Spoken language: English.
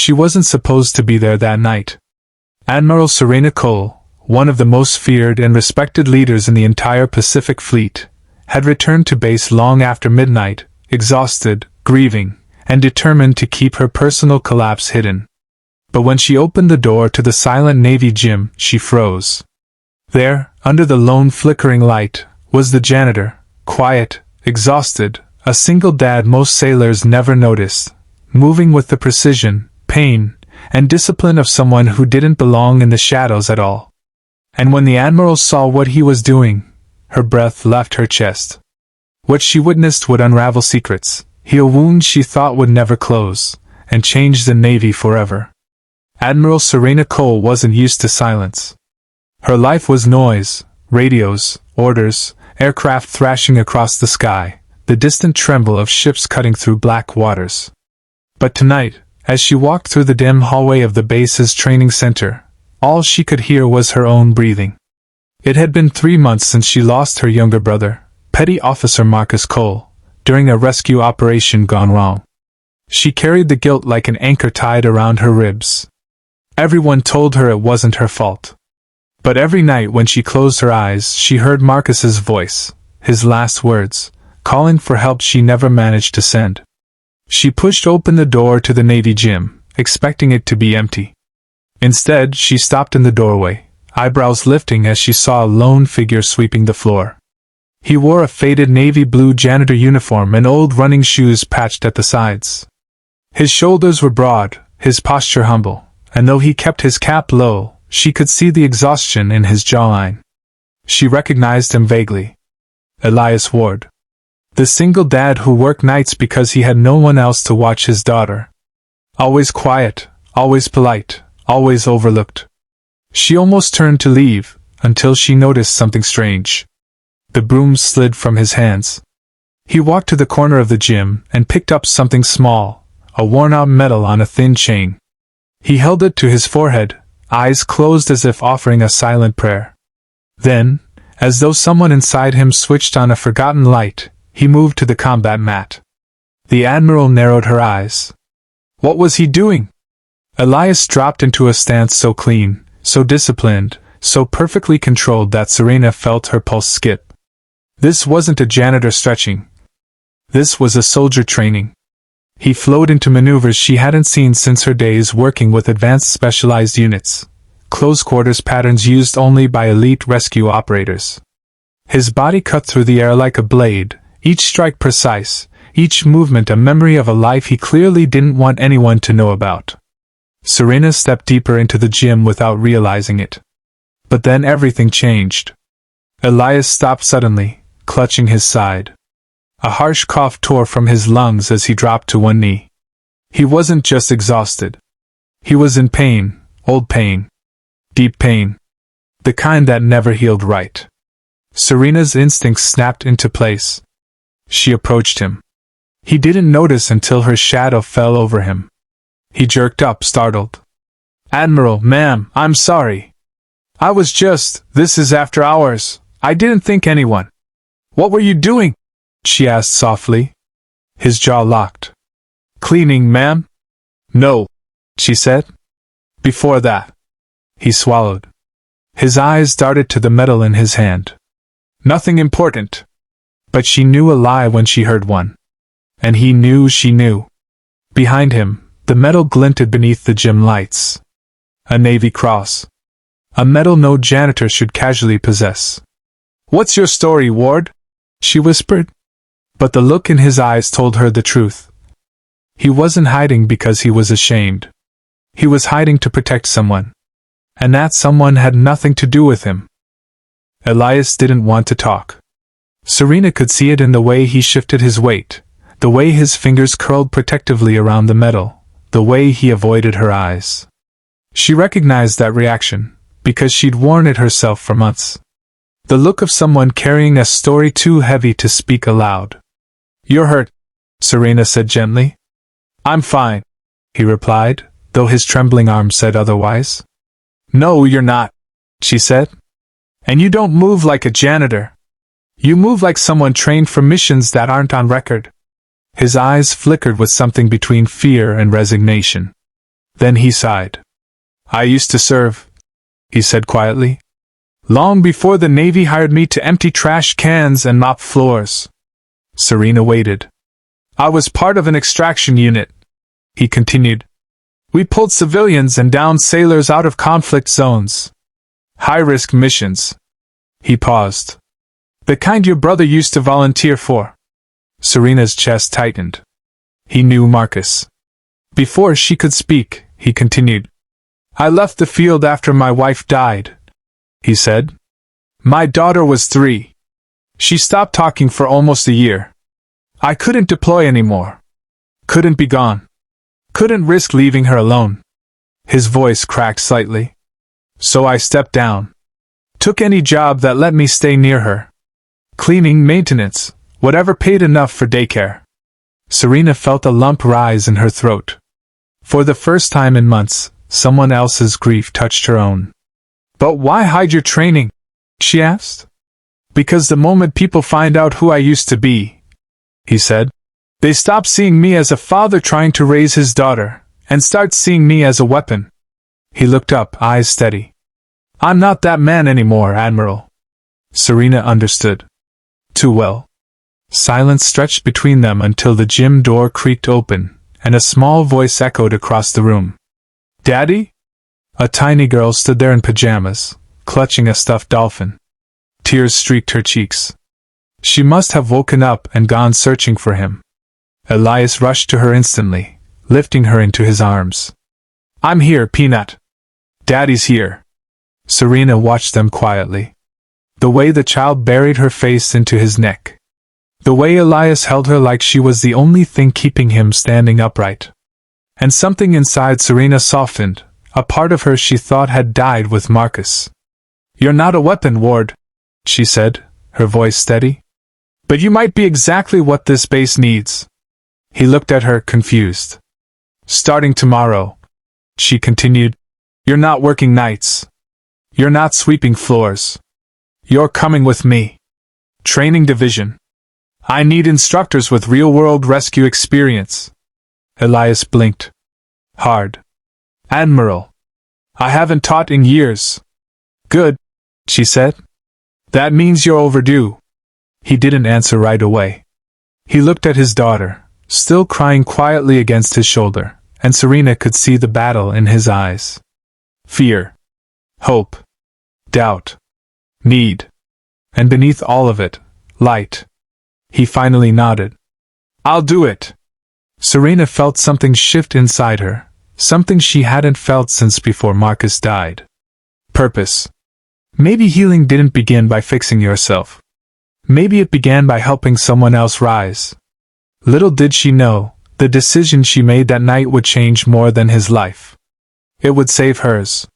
She wasn't supposed to be there that night. Admiral Serena Cole, one of the most feared and respected leaders in the entire Pacific Fleet, had returned to base long after midnight, exhausted, grieving, and determined to keep her personal collapse hidden. But when she opened the door to the silent Navy gym, she froze. There, under the lone flickering light, was the janitor, quiet, exhausted, a single dad most sailors never noticed, moving with the precision, pain, and discipline of someone who didn't belong in the shadows at all. And when the Admiral saw what he was doing, her breath left her chest. What she witnessed would unravel secrets, heal wounds she thought would never close, and change the Navy forever. Admiral Serena Cole wasn't used to silence. Her life was noise, radios, orders, aircraft thrashing across the sky, the distant tremble of ships cutting through black waters. But tonight, as she walked through the dim hallway of the base's training center, all she could hear was her own breathing. It had been 3 months since she lost her younger brother, Petty Officer Marcus Cole, during a rescue operation gone wrong. She carried the guilt like an anchor tied around her ribs. Everyone told her it wasn't her fault. But every night when she closed her eyes, she heard Marcus's voice, his last words, calling for help she never managed to send. She pushed open the door to the Navy gym, expecting it to be empty. Instead, she stopped in the doorway, eyebrows lifting as she saw a lone figure sweeping the floor. He wore a faded navy blue janitor uniform and old running shoes patched at the sides. His shoulders were broad, his posture humble, and though he kept his cap low, she could see the exhaustion in his jawline. She recognized him vaguely. Elias Ward. The single dad who worked nights because he had no one else to watch his daughter. Always quiet, always polite, always overlooked. She almost turned to leave, until she noticed something strange. The broom slid from his hands. He walked to the corner of the gym and picked up something small, a worn-out medal on a thin chain. He held it to his forehead, eyes closed as if offering a silent prayer. Then, as though someone inside him switched on a forgotten light, he moved to the combat mat. The Admiral narrowed her eyes. What was he doing? Elias dropped into a stance so clean, so disciplined, so perfectly controlled that Serena felt her pulse skip. This wasn't a janitor stretching. This was a soldier training. He flowed into maneuvers she hadn't seen since her days working with advanced specialized units, close-quarters patterns used only by elite rescue operators. His body cut through the air like a blade, each strike precise, each movement a memory of a life he clearly didn't want anyone to know about. Serena stepped deeper into the gym without realizing it. But then everything changed. Elias stopped suddenly, clutching his side. A harsh cough tore from his lungs as he dropped to one knee. He wasn't just exhausted. He was in pain, old pain. Deep pain. The kind that never healed right. Serena's instincts snapped into place. She approached him. He didn't notice until her shadow fell over him. He jerked up, startled. "Admiral, ma'am, I'm sorry. This is after hours. I didn't think anyone." "What were you doing?" she asked softly. His jaw locked. "Cleaning, ma'am." "No," she said. "Before that." He swallowed. His eyes darted to the medal in his hand. "Nothing important." But she knew a lie when she heard one. And he knew she knew. Behind him, the medal glinted beneath the gym lights. A Navy cross. A medal no janitor should casually possess. "What's your story, Ward?" she whispered. But the look in his eyes told her the truth. He wasn't hiding because he was ashamed. He was hiding to protect someone. And that someone had nothing to do with him. Elias didn't want to talk. Serena could see it in the way he shifted his weight, the way his fingers curled protectively around the medal, the way he avoided her eyes. She recognized that reaction, because she'd worn it herself for months. The look of someone carrying a story too heavy to speak aloud. "You're hurt," Serena said gently. "I'm fine," he replied, though his trembling arm said otherwise. "No, you're not," she said. "And you don't move like a janitor. You move like someone trained for missions that aren't on record." His eyes flickered with something between fear and resignation. Then he sighed. I used to serve, he said quietly. Long before the Navy hired me to empty trash cans and mop floors. Serena waited. I was part of an extraction unit, he continued. We pulled civilians and downed sailors out of conflict zones. High-risk missions. He paused. The kind your brother used to volunteer for. Serena's chest tightened. He knew Marcus. Before she could speak, he continued. I left the field after my wife died, he said. My daughter was 3. She stopped talking for almost a year. I couldn't deploy anymore. Couldn't be gone. Couldn't risk leaving her alone. His voice cracked slightly. So I stepped down. Took any job that let me stay near her. Cleaning, maintenance, whatever paid enough for daycare. Serena felt a lump rise in her throat. For the first time in months, someone else's grief touched her own. But why hide your training? She asked. Because the moment people find out who I used to be, he said, they stop seeing me as a father trying to raise his daughter, and start seeing me as a weapon. He looked up, eyes steady. I'm not that man anymore, Admiral. Serena understood. Too well. Silence stretched between them until the gym door creaked open, and a small voice echoed across the room. Daddy? A tiny girl stood there in pajamas, clutching a stuffed dolphin. Tears streaked her cheeks. She must have woken up and gone searching for him. Elias rushed to her instantly, lifting her into his arms. I'm here, Peanut. Daddy's here. Serena watched them quietly. The way the child buried her face into his neck. The way Elias held her like she was the only thing keeping him standing upright. And something inside Serena softened, a part of her she thought had died with Marcus. You're not a weapon, Ward, she said, her voice steady. But you might be exactly what this base needs. He looked at her, confused. Starting tomorrow, she continued, you're not working nights. You're not sweeping floors. You're coming with me. Training division. I need instructors with real-world rescue experience. Elias blinked. Hard. Admiral. I haven't taught in years. Good, she said. That means you're overdue. He didn't answer right away. He looked at his daughter, still crying quietly against his shoulder, and Serena could see the battle in his eyes. Fear. Hope. Doubt. Need. And beneath all of it, light. He finally nodded. I'll do it. Serena felt something shift inside her, something she hadn't felt since before Marcus died. Purpose. Maybe healing didn't begin by fixing yourself. Maybe it began by helping someone else rise. Little did she know, the decision she made that night would change more than his life. It would save hers.